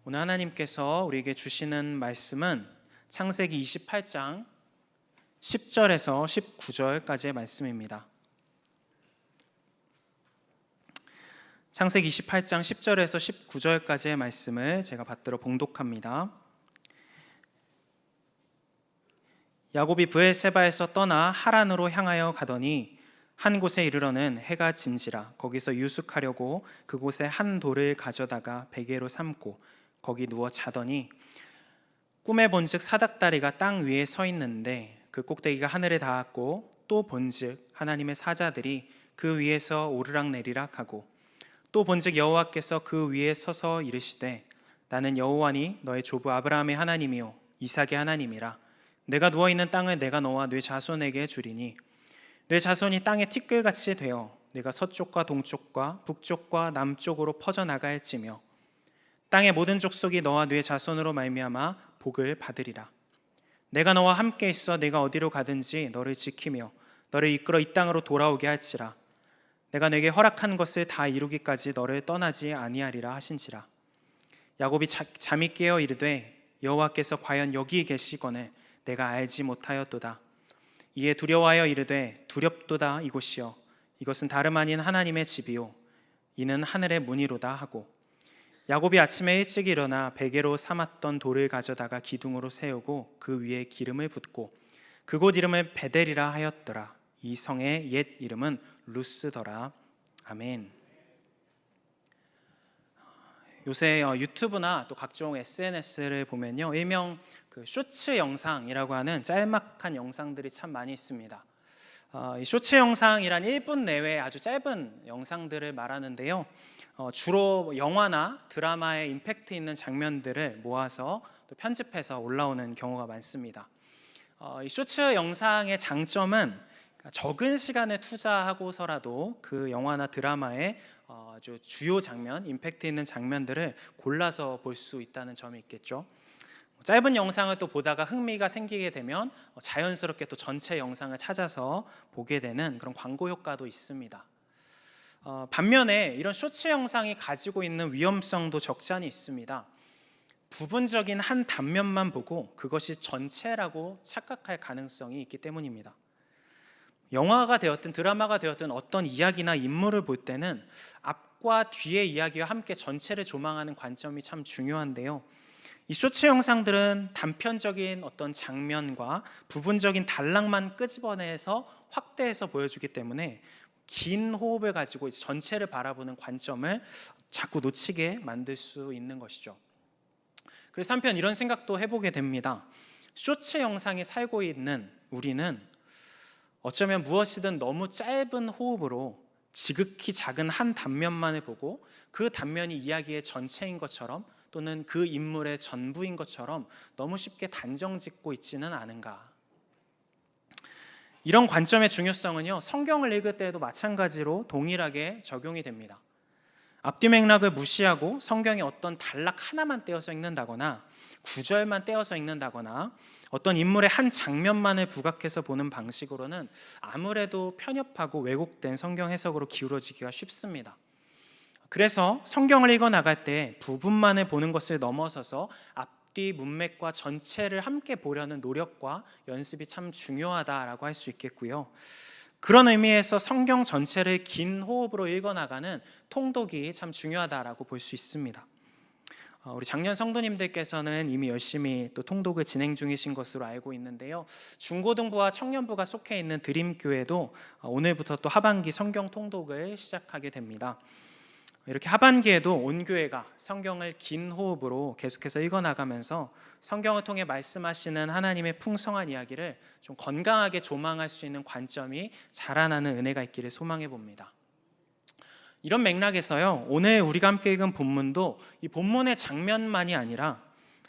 오늘 하나님께서 우리에게 주시는 말씀은 창세기 28장 10절에서 19절까지의 말씀입니다. 창세기 28장 10절에서 19절까지의 말씀을 제가 받들어 봉독합니다. 야곱이 브엘세바에서 떠나 하란으로 향하여 가더니 한 곳에 이르러는 해가 진지라. 거기서 유숙하려고 그곳에 한 돌을 가져다가 베개로 삼고 거기 누워 자더니 꿈에 본즉 사닥다리가 땅 위에 서 있는데 그 꼭대기가 하늘에 닿았고 또 본즉 하나님의 사자들이 그 위에서 오르락내리락 하고 또 본즉 여호와께서 그 위에 서서 이르시되 나는 여호와니 너의 조부 아브라함의 하나님이요 이삭의 하나님이라. 내가 누워있는 땅을 내가 너와 네 자손에게 주리니 네 자손이 땅의 티끌같이 되어 내가 서쪽과 동쪽과 북쪽과 남쪽으로 퍼져나갈지며 땅의 모든 족속이 너와 네 자손으로 말미암아 복을 받으리라. 내가 너와 함께 있어 내가 어디로 가든지 너를 지키며 너를 이끌어 이 땅으로 돌아오게 할지라. 내가 네게 허락한 것을 다 이루기까지 너를 떠나지 아니하리라 하신지라. 야곱이 잠이 깨어 이르되 여호와께서 과연 여기 계시거늘 내가 알지 못하였도다. 이에 두려워하여 이르되 두렵도다 이곳이여 이것은 다름 아닌 하나님의 집이요 이는 하늘의 문이로다 하고 야곱이 아침에 일찍 일어나 베개로 삼았던 돌을 가져다가 기둥으로 세우고 그 위에 기름을 붓고 그곳 이름을 베델이라 하였더라. 이 성의 옛 이름은 루스더라. 아멘. 요새 유튜브나 또 각종 SNS를 보면요, 일명 쇼츠 영상이라고 하는 짤막한 영상들이 참 많이 있습니다. 이 쇼츠 영상이란 1분 내외의 아주 짧은 영상들을 말하는데요, 주로 영화나 드라마에 임팩트 있는 장면들을 모아서 또 편집해서 올라오는 경우가 많습니다. 이 쇼츠 영상의 장점은 적은 시간을 투자하고서라도 그 영화나 드라마의 아주 주요 장면, 임팩트 있는 장면들을 골라서 볼 수 있다는 점이 있겠죠. 짧은 영상을 또 보다가 흥미가 생기게 되면 자연스럽게 또 전체 영상을 찾아서 보게 되는 그런 광고 효과도 있습니다. 반면에 이런 쇼츠 영상이 가지고 있는 위험성도 적지 않이 있습니다. 부분적인 한 단면만 보고 그것이 전체라고 착각할 가능성이 있기 때문입니다. 영화가 되었든 드라마가 되었든 어떤 이야기나 인물을 볼 때는 앞과 뒤의 이야기와 함께 전체를 조망하는 관점이 참 중요한데요, 이 쇼츠 영상들은 단편적인 어떤 장면과 부분적인 단락만 끄집어내서 확대해서 보여주기 때문에 긴 호흡을 가지고 전체를 바라보는 관점을 자꾸 놓치게 만들 수 있는 것이죠. 그래서 한편 이런 생각도 해보게 됩니다. 쇼츠 영상에 살고 있는 우리는 어쩌면 무엇이든 너무 짧은 호흡으로 지극히 작은 한 단면만을 보고 그 단면이 이야기의 전체인 것처럼 또는 그 인물의 전부인 것처럼 너무 쉽게 단정 짓고 있지는 않은가. 이런 관점의 중요성은요, 성경을 읽을 때에도 마찬가지로 동일하게 적용이 됩니다. 앞뒤 맥락을 무시하고 성경의 어떤 단락 하나만 떼어서 읽는다거나 구절만 떼어서 읽는다거나 어떤 인물의 한 장면만을 부각해서 보는 방식으로는 아무래도 편협하고 왜곡된 성경 해석으로 기울어지기가 쉽습니다. 그래서 성경을 읽어 나갈 때 부분만을 보는 것을 넘어서서 앞뒤 문맥과 전체를 함께 보려는 노력과 연습이 참 중요하다라고 할 수 있겠고요. 그런 의미에서 성경 전체를 긴 호흡으로 읽어 나가는 통독이 참 중요하다라고 볼 수 있습니다. 우리 작년 성도님들께서는 이미 열심히 또 통독을 진행 중이신 것으로 알고 있는데요, 중고등부와 청년부가 속해 있는 드림교회도 오늘부터 또 하반기 성경 통독을 시작하게 됩니다. 이렇게 하반기에도 온 교회가 성경을 긴 호흡으로 계속해서 읽어나가면서 성경을 통해 말씀하시는 하나님의 풍성한 이야기를 좀 건강하게 조망할 수 있는 관점이 자라나는 은혜가 있기를 소망해 봅니다. 이런 맥락에서요, 오늘 우리가 함께 읽은 본문도 이 본문의 장면만이 아니라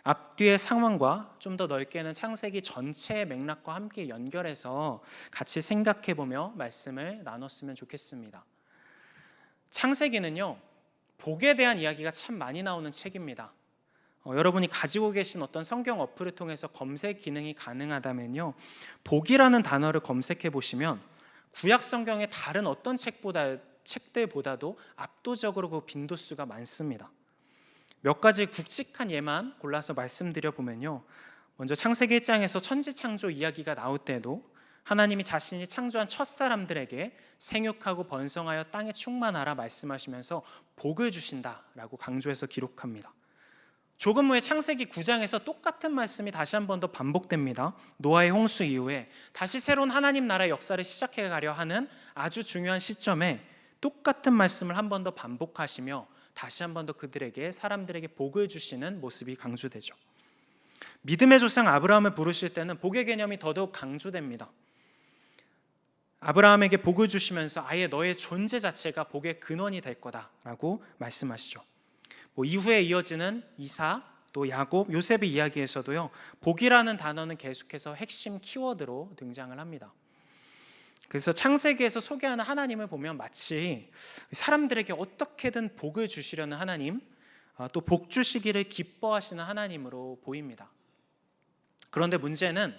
앞뒤의 상황과 좀 더 넓게는 창세기 전체의 맥락과 함께 연결해서 같이 생각해 보며 말씀을 나눴으면 좋겠습니다. 창세기는요, 복에 대한 이야기가 참 많이 나오는 책입니다. 여러분이 가지고 계신 어떤 성경 어플을 통해서 검색 기능이 가능하다면요, 복이라는 단어를 검색해 보시면 구약 성경의 다른 어떤 책들보다도 압도적으로 그 빈도수가 많습니다. 몇 가지 굵직한 예만 골라서 말씀드려 보면요, 먼저 창세기 1장에서 천지창조 이야기가 나올 때도 하나님이 자신이 창조한 첫 사람들에게 생육하고 번성하여 땅에 충만하라 말씀하시면서 복을 주신다라고 강조해서 기록합니다. 조금 후에 창세기 9장에서 똑같은 말씀이 다시 한 번 더 반복됩니다. 노아의 홍수 이후에 다시 새로운 하나님 나라의 역사를 시작해 가려 하는 아주 중요한 시점에 똑같은 말씀을 한 번 더 반복하시며 다시 한 번 더 그들에게, 사람들에게 복을 주시는 모습이 강조되죠. 믿음의 조상 아브라함을 부르실 때는 복의 개념이 더더욱 강조됩니다. 아브라함에게 복을 주시면서 아예 너의 존재 자체가 복의 근원이 될 거다라고 말씀하시죠. 이후에 이어지는 이사, 또 야곱, 요셉의 이야기에서도요, 복이라는 단어는 계속해서 핵심 키워드로 등장을 합니다. 그래서 창세기에서 소개하는 하나님을 보면 마치 사람들에게 어떻게든 복을 주시려는 하나님, 또 복 주시기를 기뻐하시는 하나님으로 보입니다. 그런데 문제는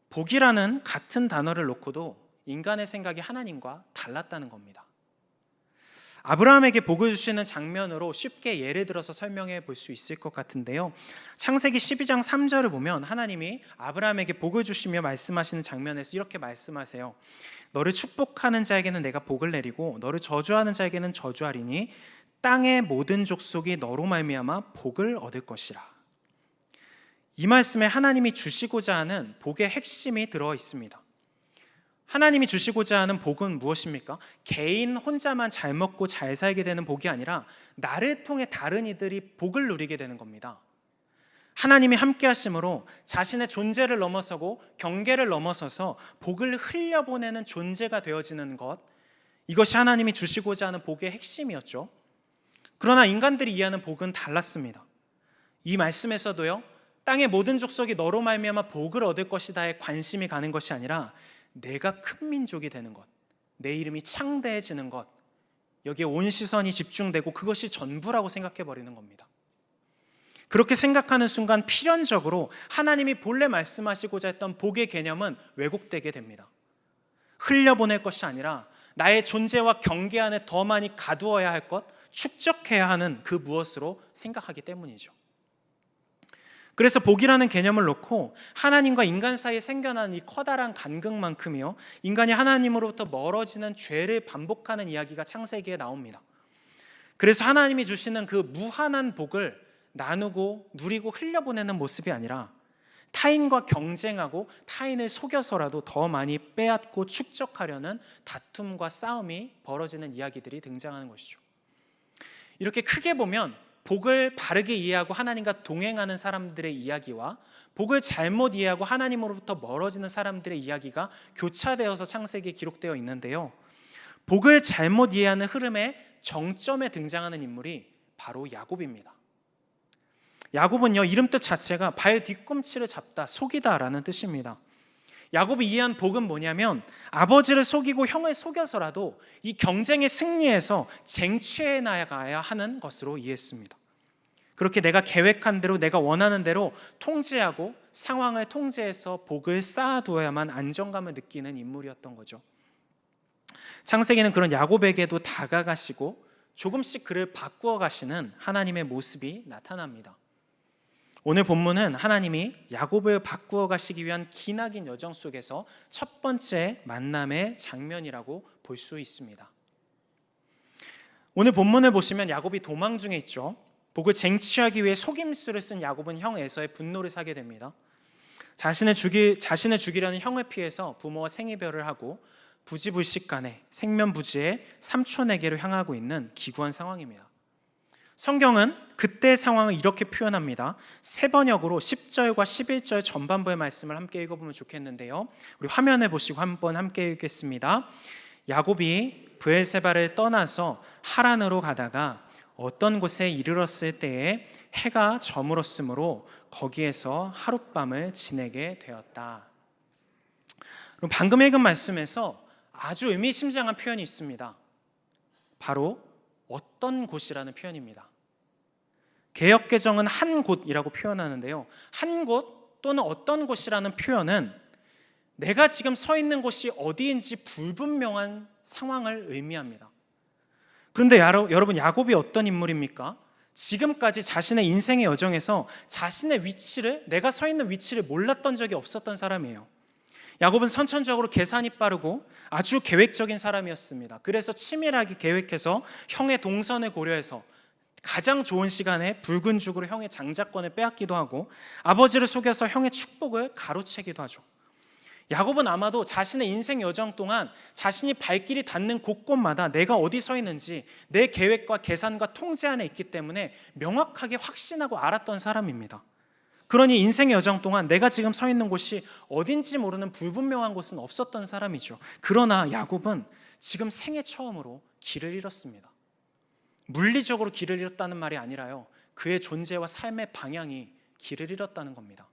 복이라는 같은 단어를 놓고도 인간의 생각이 하나님과 달랐다는 겁니다. 아브라함에게 복을 주시는 장면으로 쉽게 예를 들어서 설명해 볼 수 있을 것 같은데요, 창세기 12장 3절을 보면 하나님이 아브라함에게 복을 주시며 말씀하시는 장면에서 이렇게 말씀하세요. 너를 축복하는 자에게는 내가 복을 내리고 너를 저주하는 자에게는 저주하리니 땅의 모든 족속이 너로 말미암아 복을 얻을 것이라. 이 말씀에 하나님이 주시고자 하는 복의 핵심이 들어 있습니다. 하나님이 주시고자 하는 복은 무엇입니까? 개인 혼자만 잘 먹고 잘 살게 되는 복이 아니라 나를 통해 다른 이들이 복을 누리게 되는 겁니다. 하나님이 함께 하심으로 자신의 존재를 넘어서고 경계를 넘어서서 복을 흘려보내는 존재가 되어지는 것, 이것이 하나님이 주시고자 하는 복의 핵심이었죠. 그러나 인간들이 이해하는 복은 달랐습니다. 이 말씀에서도요, 땅의 모든 족속이 너로 말미암아 복을 얻을 것이다에 관심이 가는 것이 아니라 내가 큰 민족이 되는 것, 내 이름이 창대해지는 것, 여기에 온 시선이 집중되고 그것이 전부라고 생각해 버리는 겁니다. 그렇게 생각하는 순간 필연적으로 하나님이 본래 말씀하시고자 했던 복의 개념은 왜곡되게 됩니다. 흘려보낼 것이 아니라 나의 존재와 경계 안에 더 많이 가두어야 할 것, 축적해야 하는 그 무엇으로 생각하기 때문이죠. 그래서 복이라는 개념을 놓고 하나님과 인간 사이에 생겨난 이 커다란 간극만큼이요, 인간이 하나님으로부터 멀어지는 죄를 반복하는 이야기가 창세기에 나옵니다. 그래서 하나님이 주시는 그 무한한 복을 나누고 누리고 흘려보내는 모습이 아니라 타인과 경쟁하고 타인을 속여서라도 더 많이 빼앗고 축적하려는 다툼과 싸움이 벌어지는 이야기들이 등장하는 것이죠. 이렇게 크게 보면 복을 바르게 이해하고 하나님과 동행하는 사람들의 이야기와 복을 잘못 이해하고 하나님으로부터 멀어지는 사람들의 이야기가 교차되어서 창세기에 기록되어 있는데요, 복을 잘못 이해하는 흐름의 정점에 등장하는 인물이 바로 야곱입니다. 야곱은요, 이름 뜻 자체가 발 뒤꿈치를 잡다, 속이다 라는 뜻입니다. 야곱이 이해한 복은 뭐냐면 아버지를 속이고 형을 속여서라도 이 경쟁에 승리해서 쟁취해 나가야 하는 것으로 이해했습니다. 그렇게 내가 계획한 대로, 내가 원하는 대로 통제하고 상황을 통제해서 복을 쌓아두어야만 안정감을 느끼는 인물이었던 거죠. 창세기는 그런 야곱에게도 다가가시고 조금씩 그를 바꾸어 가시는 하나님의 모습이 나타납니다. 오늘 본문은 하나님이 야곱을 바꾸어 가시기 위한 기나긴 여정 속에서 첫 번째 만남의 장면이라고 볼 수 있습니다. 오늘 본문을 보시면 야곱이 도망 중에 있죠. 복을 쟁취하기 위해 속임수를 쓴 야곱은 형 에서의 분노를 사게 됩니다. 자신을 죽이려는 형을 피해서 부모와 생이별을 하고 부지불식간에 생면부지의 삼촌에게로 향하고 있는 기구한 상황입니다. 성경은 그때의 상황을 이렇게 표현합니다. 세 번역으로 10절과 11절 전반부의 말씀을 함께 읽어보면 좋겠는데요, 우리 화면을 보시고 한번 함께 읽겠습니다. 야곱이 브엘세바를 떠나서 하란으로 가다가 어떤 곳에 이르렀을 때에 해가 저물었으므로 거기에서 하룻밤을 지내게 되었다. 그럼 방금 읽은 말씀에서 아주 의미심장한 표현이 있습니다. 바로 어떤 곳이라는 표현입니다. 개역개정은 한 곳이라고 표현하는데요, 한 곳 또는 어떤 곳이라는 표현은 내가 지금 서 있는 곳이 어디인지 불분명한 상황을 의미합니다. 그런데 여러분, 야곱이 어떤 인물입니까? 지금까지 자신의 인생의 여정에서 자신의 위치를, 내가 서 있는 위치를 몰랐던 적이 없었던 사람이에요. 야곱은 선천적으로 계산이 빠르고 아주 계획적인 사람이었습니다. 그래서 치밀하게 계획해서 형의 동선을 고려해서 가장 좋은 시간에 붉은 죽으로 형의 장자권을 빼앗기도 하고 아버지를 속여서 형의 축복을 가로채기도 하죠. 야곱은 아마도 자신의 인생 여정 동안 자신이 발길이 닿는 곳곳마다 내가 어디 서 있는지 내 계획과 계산과 통제 안에 있기 때문에 명확하게 확신하고 알았던 사람입니다. 그러니 인생의 여정 동안 내가 지금 서 있는 곳이 어딘지 모르는 불분명한 곳은 없었던 사람이죠. 그러나 야곱은 지금 생애 처음으로 길을 잃었습니다. 물리적으로 길을 잃었다는 말이 아니라요, 그의 존재와 삶의 방향이 길을 잃었다는 겁니다.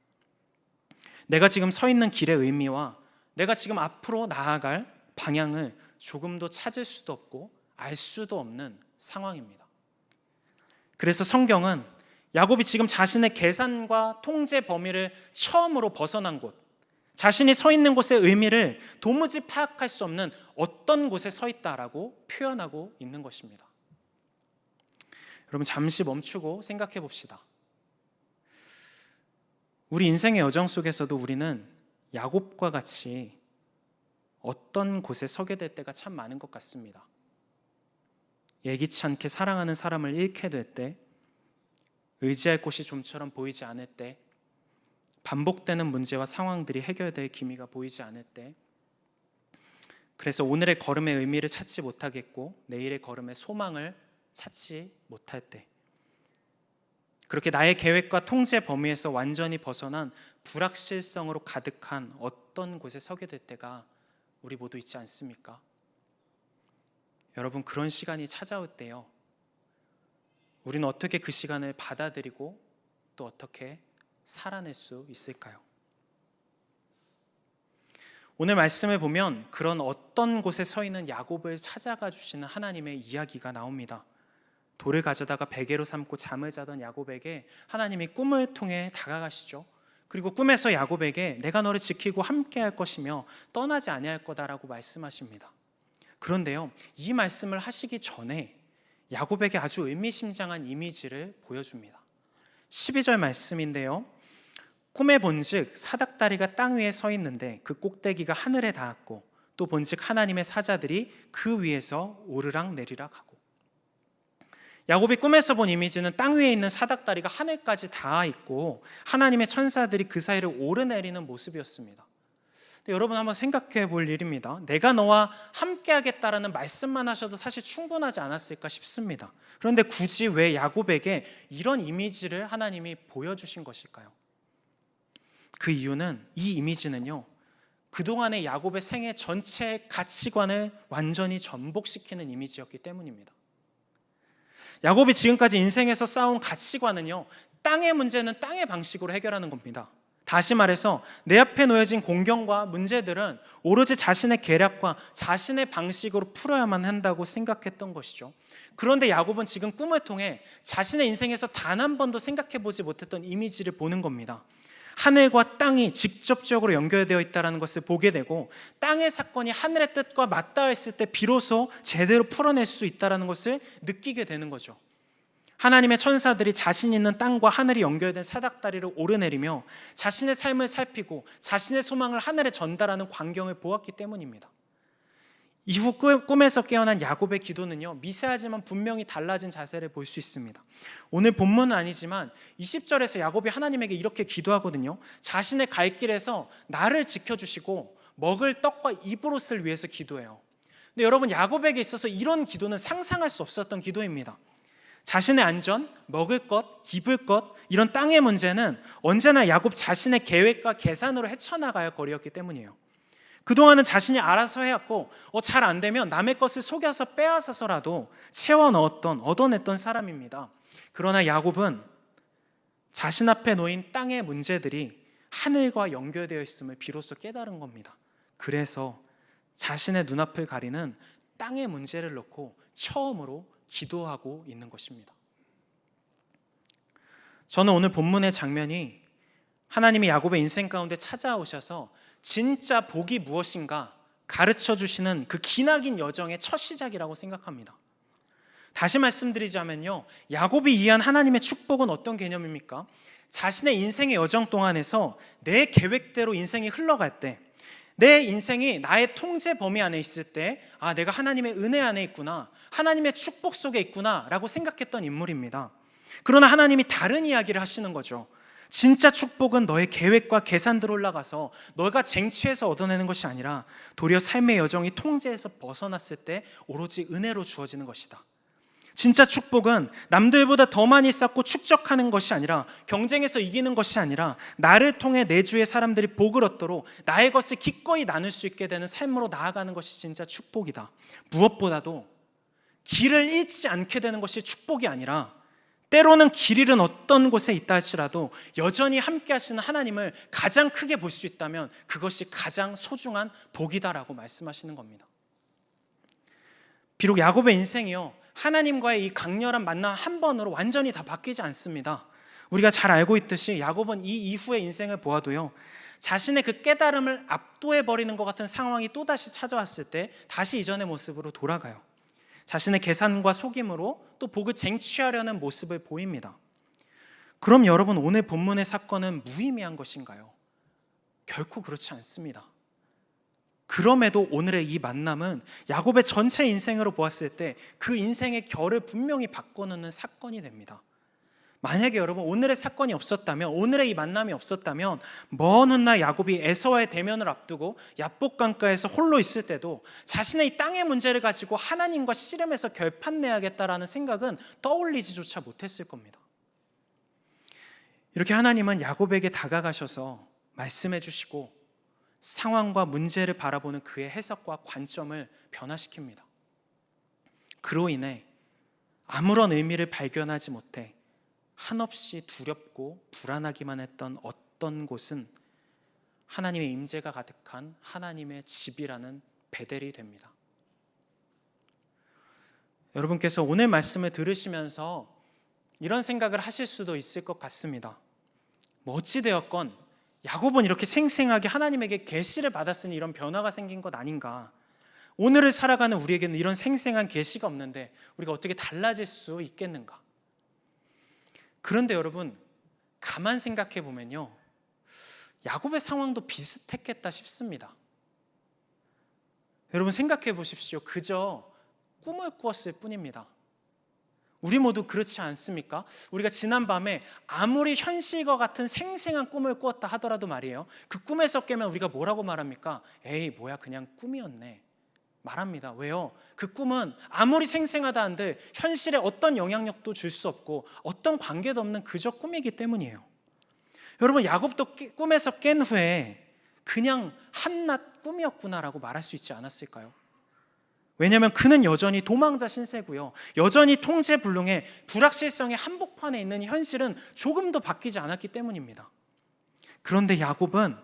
내가 지금 서 있는 길의 의미와 내가 지금 앞으로 나아갈 방향을 조금도 찾을 수도 없고 알 수도 없는 상황입니다. 그래서 성경은 야곱이 지금 자신의 계산과 통제 범위를 처음으로 벗어난 곳, 자신이 서 있는 곳의 의미를 도무지 파악할 수 없는 어떤 곳에 서 있다라고 표현하고 있는 것입니다. 여러분, 잠시 멈추고 생각해 봅시다. 우리 인생의 여정 속에서도 우리는 야곱과 같이 어떤 곳에 서게 될 때가 참 많은 것 같습니다. 예기치 않게 사랑하는 사람을 잃게 될 때, 의지할 곳이 좀처럼 보이지 않을 때, 반복되는 문제와 상황들이 해결될 기미가 보이지 않을 때, 그래서 오늘의 걸음의 의미를 찾지 못하겠고 내일의 걸음의 소망을 찾지 못할 때, 그렇게 나의 계획과 통제 범위에서 완전히 벗어난 불확실성으로 가득한 어떤 곳에 서게 될 때가 우리 모두 있지 않습니까? 여러분, 그런 시간이 찾아올 때요, 우리는 어떻게 그 시간을 받아들이고 또 어떻게 살아낼 수 있을까요? 오늘 말씀을 보면 그런 어떤 곳에 서 있는 야곱을 찾아가 주시는 하나님의 이야기가 나옵니다. 돌을 가져다가 베개로 삼고 잠을 자던 야곱에게 하나님이 꿈을 통해 다가가시죠. 그리고 꿈에서 야곱에게 내가 너를 지키고 함께할 것이며 떠나지 아니할 거다라고 말씀하십니다. 그런데요, 이 말씀을 하시기 전에 야곱에게 아주 의미심장한 이미지를 보여줍니다. 12절 말씀인데요, 꿈에 본즉 사닥다리가 땅 위에 서 있는데 그 꼭대기가 하늘에 닿았고 또 본즉 하나님의 사자들이 그 위에서 오르락 내리락 하고. 야곱이 꿈에서 본 이미지는 땅 위에 있는 사닥다리가 하늘까지 닿아 있고 하나님의 천사들이 그 사이를 오르내리는 모습이었습니다. 근데 여러분, 한번 생각해 볼 일입니다. 내가 너와 함께 하겠다라는 말씀만 하셔도 사실 충분하지 않았을까 싶습니다. 그런데 굳이 왜 야곱에게 이런 이미지를 하나님이 보여주신 것일까요? 그 이유는, 이 이미지는요, 그동안의 야곱의 생애 전체의 가치관을 완전히 전복시키는 이미지였기 때문입니다. 야곱이 지금까지 인생에서 쌓아온 가치관은요, 땅의 문제는 땅의 방식으로 해결하는 겁니다. 다시 말해서 내 앞에 놓여진 공경과 문제들은 오로지 자신의 계략과 자신의 방식으로 풀어야만 한다고 생각했던 것이죠. 그런데 야곱은 지금 꿈을 통해 자신의 인생에서 단 한 번도 생각해 보지 못했던 이미지를 보는 겁니다. 하늘과 땅이 직접적으로 연결되어 있다는 것을 보게 되고, 땅의 사건이 하늘의 뜻과 맞닿아있을 때 비로소 제대로 풀어낼 수 있다는 것을 느끼게 되는 거죠. 하나님의 천사들이 자신 있는 땅과 하늘이 연결된 사닥다리를 오르내리며 자신의 삶을 살피고 자신의 소망을 하늘에 전달하는 광경을 보았기 때문입니다. 이후 꿈에서 깨어난 야곱의 기도는요, 미세하지만 분명히 달라진 자세를 볼 수 있습니다. 오늘 본문은 아니지만 20절에서 야곱이 하나님에게 이렇게 기도하거든요. 자신의 갈 길에서 나를 지켜주시고 먹을 떡과 입을 옷을 위해서 기도해요. 근데 여러분, 야곱에게 있어서 이런 기도는 상상할 수 없었던 기도입니다. 자신의 안전, 먹을 것, 입을 것, 이런 땅의 문제는 언제나 야곱 자신의 계획과 계산으로 헤쳐나가야 할 거리였기 때문이에요. 그동안은 자신이 알아서 해왔고 잘 안 되면 남의 것을 속여서 빼앗아서라도 채워 넣었던, 얻어냈던 사람입니다. 그러나 야곱은 자신 앞에 놓인 땅의 문제들이 하늘과 연결되어 있음을 비로소 깨달은 겁니다. 그래서 자신의 눈앞을 가리는 땅의 문제를 놓고 처음으로 기도하고 있는 것입니다. 저는 오늘 본문의 장면이 하나님이 야곱의 인생 가운데 찾아오셔서 진짜 복이 무엇인가 가르쳐 주시는 그 기나긴 여정의 첫 시작이라고 생각합니다. 다시 말씀드리자면요, 야곱이 이해한 하나님의 축복은 어떤 개념입니까? 자신의 인생의 여정 동안에서 내 계획대로 인생이 흘러갈 때, 내 인생이 나의 통제 범위 안에 있을 때, 아, 내가 하나님의 은혜 안에 있구나, 하나님의 축복 속에 있구나 라고 생각했던 인물입니다. 그러나 하나님이 다른 이야기를 하시는 거죠. 진짜 축복은 너의 계획과 계산대로 올라가서 너가 쟁취해서 얻어내는 것이 아니라 도리어 삶의 여정이 통제에서 벗어났을 때 오로지 은혜로 주어지는 것이다. 진짜 축복은 남들보다 더 많이 쌓고 축적하는 것이 아니라, 경쟁에서 이기는 것이 아니라, 나를 통해 내 주위의 사람들이 복을 얻도록 나의 것을 기꺼이 나눌 수 있게 되는 삶으로 나아가는 것이 진짜 축복이다. 무엇보다도 길을 잃지 않게 되는 것이 축복이 아니라, 때로는 길 잃은 어떤 곳에 있다 할지라도 여전히 함께 하시는 하나님을 가장 크게 볼 수 있다면 그것이 가장 소중한 복이다라고 말씀하시는 겁니다. 비록 야곱의 인생이요, 하나님과의 이 강렬한 만남 한 번으로 완전히 다 바뀌지 않습니다. 우리가 잘 알고 있듯이 야곱은 이 이후의 인생을 보아도요, 자신의 그 깨달음을 압도해버리는 것 같은 상황이 또다시 찾아왔을 때 다시 이전의 모습으로 돌아가요. 자신의 계산과 속임으로 또 복을 쟁취하려는 모습을 보입니다. 그럼 여러분, 오늘 본문의 사건은 무의미한 것인가요? 결코 그렇지 않습니다. 그럼에도 오늘의 이 만남은 야곱의 전체 인생으로 보았을 때 그 인생의 결을 분명히 바꿔놓는 사건이 됩니다. 만약에 여러분 오늘의 사건이 없었다면, 오늘의 이 만남이 없었다면, 먼 훗날 야곱이 에서와의 대면을 앞두고 야복 강가에서 홀로 있을 때도 자신의 이 땅의 문제를 가지고 하나님과 씨름해서 결판내야겠다라는 생각은 떠올리지조차 못했을 겁니다. 이렇게 하나님은 야곱에게 다가가셔서 말씀해 주시고 상황과 문제를 바라보는 그의 해석과 관점을 변화시킵니다. 그로 인해 아무런 의미를 발견하지 못해 한없이 두렵고 불안하기만 했던 어떤 곳은 하나님의 임재가 가득한 하나님의 집이라는 베델이 됩니다. 여러분께서 오늘 말씀을 들으시면서 이런 생각을 하실 수도 있을 것 같습니다. 어찌되었건 야곱은 이렇게 생생하게 하나님에게 계시를 받았으니 이런 변화가 생긴 것 아닌가. 오늘을 살아가는 우리에게는 이런 생생한 계시가 없는데 우리가 어떻게 달라질 수 있겠는가. 그런데 여러분, 가만 생각해 보면요, 야곱의 상황도 비슷했겠다 싶습니다. 여러분 생각해 보십시오. 그저 꿈을 꾸었을 뿐입니다. 우리 모두 그렇지 않습니까? 우리가 지난밤에 아무리 현실과 같은 생생한 꿈을 꾸었다 하더라도 말이에요, 그 꿈에서 깨면 우리가 뭐라고 말합니까? 에이, 뭐야, 그냥 꿈이었네 말합니다. 왜요? 그 꿈은 아무리 생생하다 한들 현실에 어떤 영향력도 줄 수 없고 어떤 관계도 없는 그저 꿈이기 때문이에요. 여러분, 야곱도 꿈에서 깬 후에 그냥 한낱 꿈이었구나라고 말할 수 있지 않았을까요? 왜냐하면 그는 여전히 도망자 신세고요, 여전히 통제불능의 불확실성의 한복판에 있는 현실은 조금도 바뀌지 않았기 때문입니다. 그런데 야곱은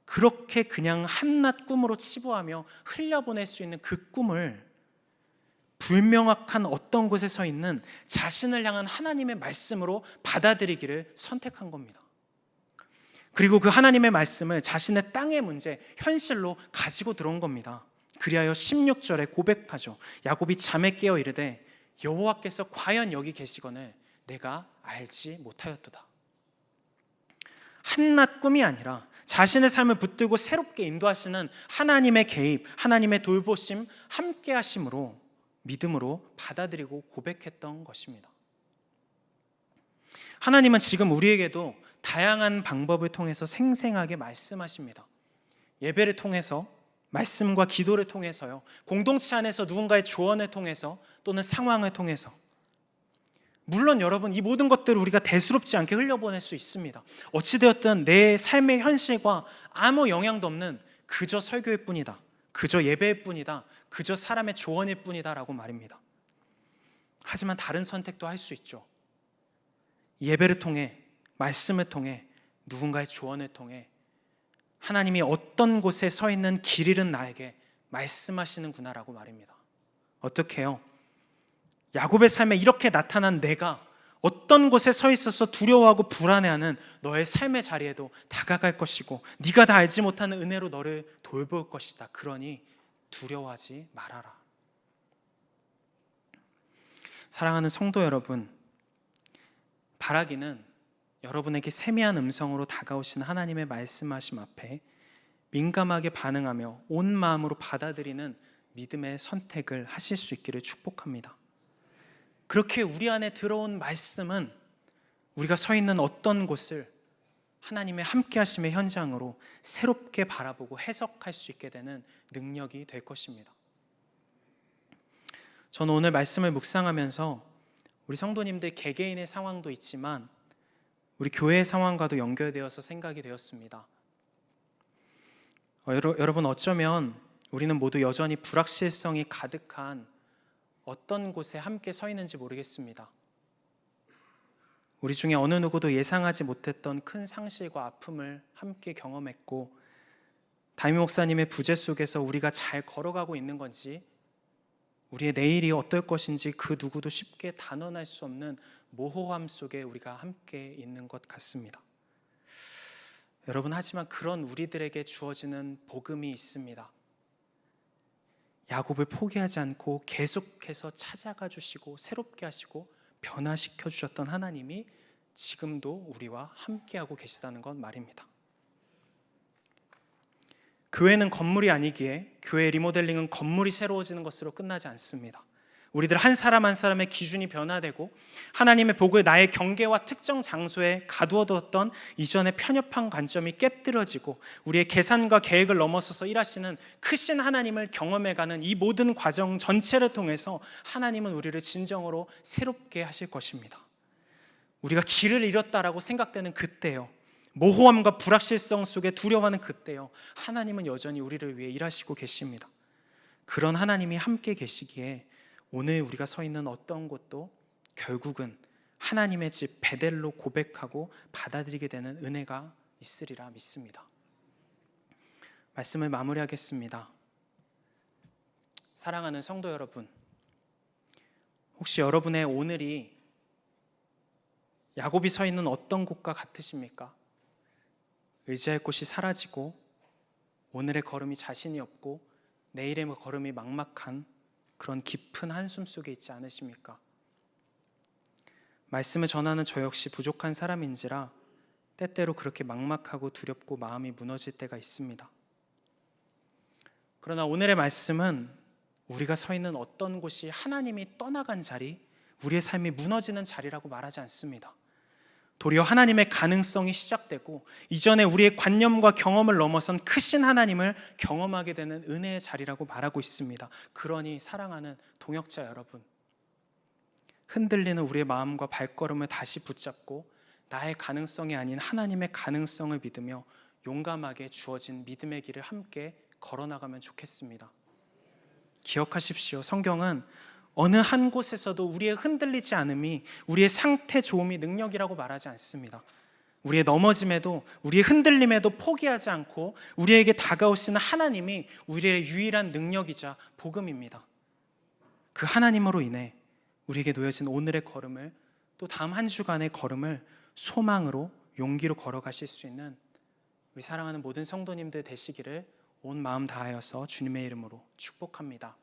그렇게 그냥 한낱 꿈으로 치부하며 흘려보낼 수 있는 그 꿈을 불명확한 어떤 곳에 서 있는 자신을 향한 하나님의 말씀으로 받아들이기를 선택한 겁니다. 그리고 그 하나님의 말씀을 자신의 땅의 문제, 현실로 가지고 들어온 겁니다. 그리하여 16절에 고백하죠. 야곱이 잠에 깨어 이르되 여호와께서 과연 여기 계시거늘 내가 알지 못하였도다. 한낱 꿈이 아니라 자신의 삶을 붙들고 새롭게 인도하시는 하나님의 개입, 하나님의 돌보심, 함께 하심으로 믿음으로 받아들이고 고백했던 것입니다. 하나님은 지금 우리에게도 다양한 방법을 통해서 생생하게 말씀하십니다. 예배를 통해서, 말씀과 기도를 통해서요, 공동체 안에서 누군가의 조언을 통해서, 또는 상황을 통해서. 물론 여러분, 이 모든 것들을 우리가 대수롭지 않게 흘려보낼 수 있습니다. 어찌되었든 내 삶의 현실과 아무 영향도 없는 그저 설교일 뿐이다, 그저 예배일 뿐이다, 그저 사람의 조언일 뿐이다 라고 말입니다. 하지만 다른 선택도 할 수 있죠. 예배를 통해, 말씀을 통해, 누군가의 조언을 통해 하나님이 어떤 곳에 서 있는 길 잃은 나에게 말씀하시는구나라고 말입니다. 어떻게 해요? 야곱의 삶에 이렇게 나타난 내가 어떤 곳에 서 있어서 두려워하고 불안해하는 너의 삶의 자리에도 다가갈 것이고 네가 다 알지 못하는 은혜로 너를 돌볼 것이다. 그러니 두려워하지 말아라. 사랑하는 성도 여러분, 바라기는 여러분에게 세미한 음성으로 다가오시는 하나님의 말씀하심 앞에 민감하게 반응하며 온 마음으로 받아들이는 믿음의 선택을 하실 수 있기를 축복합니다. 그렇게 우리 안에 들어온 말씀은 우리가 서 있는 어떤 곳을 하나님의 함께 하심의 현장으로 새롭게 바라보고 해석할 수 있게 되는 능력이 될 것입니다. 저는 오늘 말씀을 묵상하면서 우리 성도님들 개개인의 상황도 있지만 우리 교회의 상황과도 연결되어서 생각이 되었습니다. 여러분, 어쩌면 우리는 모두 여전히 불확실성이 가득한 어떤 곳에 함께 서 있는지 모르겠습니다. 우리 중에 어느 누구도 예상하지 못했던 큰 상실과 아픔을 함께 경험했고, 담임 목사님의 부재 속에서 우리가 잘 걸어가고 있는 건지, 우리의 내일이 어떨 것인지 그 누구도 쉽게 단언할 수 없는 모호함 속에 우리가 함께 있는 것 같습니다. 여러분, 하지만 그런 우리들에게 주어지는 복음이 있습니다. 야곱을 포기하지 않고 계속해서 찾아가 주시고 새롭게 하시고 변화시켜 주셨던 하나님이 지금도 우리와 함께하고 계시다는 건 말입니다. 교회는 건물이 아니기에 교회 리모델링은 건물이 새로워지는 것으로 끝나지 않습니다. 우리들 한 사람 한 사람의 기준이 변화되고 하나님의 복을 나의 경계와 특정 장소에 가두어두었던 이전의 편협한 관점이 깨뜨려지고 우리의 계산과 계획을 넘어서서 일하시는 크신 하나님을 경험해가는 이 모든 과정 전체를 통해서 하나님은 우리를 진정으로 새롭게 하실 것입니다. 우리가 길을 잃었다라고 생각되는 그때요, 모호함과 불확실성 속에 두려워하는 그때요, 하나님은 여전히 우리를 위해 일하시고 계십니다. 그런 하나님이 함께 계시기에 오늘 우리가 서 있는 어떤 곳도 결국은 하나님의 집 베델로 고백하고 받아들이게 되는 은혜가 있으리라 믿습니다. 말씀을 마무리하겠습니다. 사랑하는 성도 여러분, 혹시 여러분의 오늘이 야곱이 서 있는 어떤 곳과 같으십니까? 의지할 곳이 사라지고 오늘의 걸음이 자신이 없고 내일의 걸음이 막막한 그런 깊은 한숨 속에 있지 않으십니까? 말씀을 전하는 저 역시 부족한 사람인지라 때때로 그렇게 막막하고 두렵고 마음이 무너질 때가 있습니다. 그러나 오늘의 말씀은 우리가 서 있는 어떤 곳이 하나님이 떠나간 자리, 우리의 삶이 무너지는 자리라고 말하지 않습니다. 도리어 하나님의 가능성이 시작되고 이전에 우리의 관념과 경험을 넘어선 크신 하나님을 경험하게 되는 은혜의 자리라고 말하고 있습니다. 그러니 사랑하는 동역자 여러분, 흔들리는 우리의 마음과 발걸음을 다시 붙잡고 나의 가능성이 아닌 하나님의 가능성을 믿으며 용감하게 주어진 믿음의 길을 함께 걸어나가면 좋겠습니다. 기억하십시오. 성경은 어느 한 곳에서도 우리의 흔들리지 않음이 우리의 상태 좋음이 능력이라고 말하지 않습니다. 우리의 넘어짐에도 우리의 흔들림에도 포기하지 않고 우리에게 다가오시는 하나님이 우리의 유일한 능력이자 복음입니다. 그 하나님으로 인해 우리에게 놓여진 오늘의 걸음을, 또 다음 한 주간의 걸음을 소망으로 용기로 걸어가실 수 있는 우리 사랑하는 모든 성도님들 되시기를 온 마음 다하여서 주님의 이름으로 축복합니다.